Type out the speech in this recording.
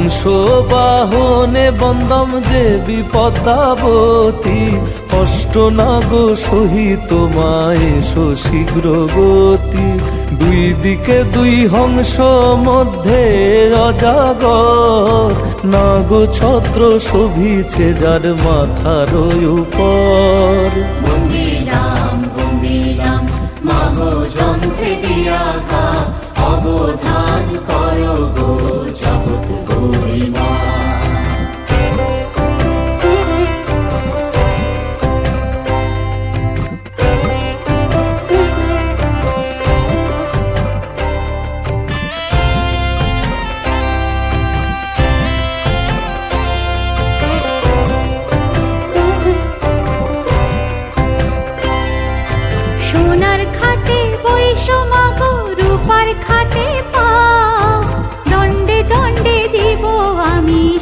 হংস বাহনে বন্দম যে বিপদাবতী, কষ্ট না গো সহিত মায় শীঘ্র গতি। দুই দিকে দুই হংস মধ্যে অজাগর, না গো ছত্র শোভিছে যার মাথার উপর। বন্দিলাম বন্দিলাম মাগো যন্ত্রে দিয়া অবধান করো।